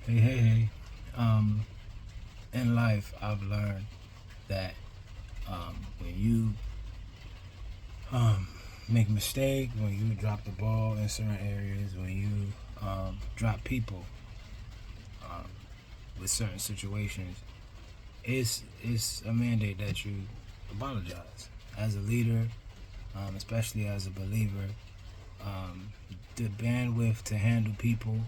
Hey. In life, I've learned that when you make a mistake, when you drop the ball in certain areas, when you drop people with certain situations, it's a mandate that you apologize. As a leader, especially as a believer, the bandwidth to handle people,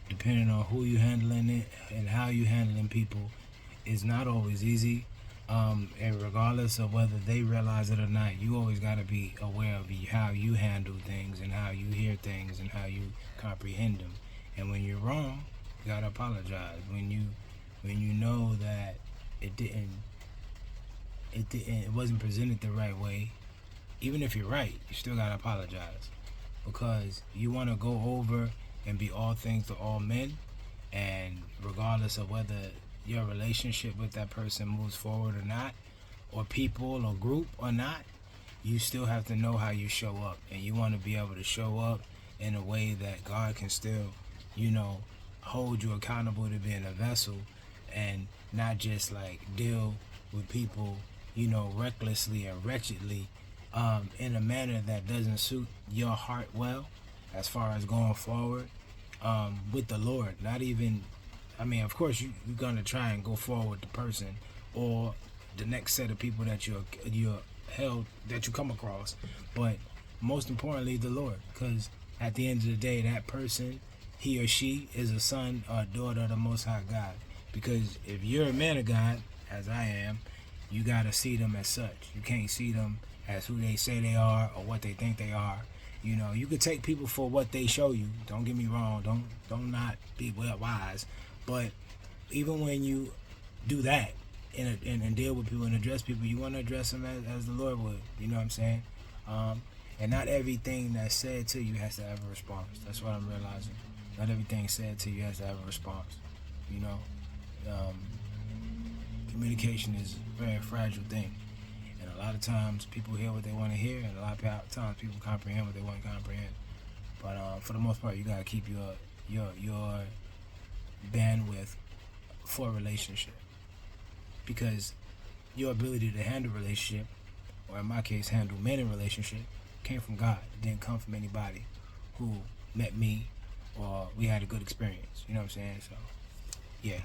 depending on who you handling it and how you handling people, is not always easy. And regardless of whether they realize it or not, you always got to be aware of how you handle things and how you hear things and how you comprehend them. And when you're wrong, you gotta apologize. When you know that it wasn't presented the right way, even if you're right, you still gotta apologize, because you want to go over and be all things to all men, and regardless of whether your relationship with that person moves forward or not, or people or group or not, you still have to know how you show up, and you want to be able to show up in a way that God can still, hold you accountable to being a vessel, and not just like deal with people, recklessly and wretchedly, in a manner that doesn't suit your heart well, as far as going forward with the Lord. Not even, of course you're gonna try and go forward with the person or the next set of people that you're held that you come across, but most importantly the Lord, because at the end of the day, that person, he or she, is a son or a daughter of the Most High God. Because if you're a man of God, as I am, you gotta see them as such. You can't see them as who they say they are or what they think they are. You could take people for what they show you. Don't get me wrong. Don't not be well wise. But even when you do that and deal with people and address people, you want to address them as the Lord would. You know what I'm saying? And not everything that's said to you has to have a response. That's what I'm realizing. Not everything said to you has to have a response. Communication is a very fragile thing. And a lot of times people hear what they want to hear, and a lot of times people comprehend what they want to comprehend. But for the most part, you gotta keep your bandwidth for a relationship, because your ability to handle a relationship, or in my case, handle men in relationship, came from God. It didn't come from anybody who met me or we had a good experience. You know what I'm saying? So, yeah.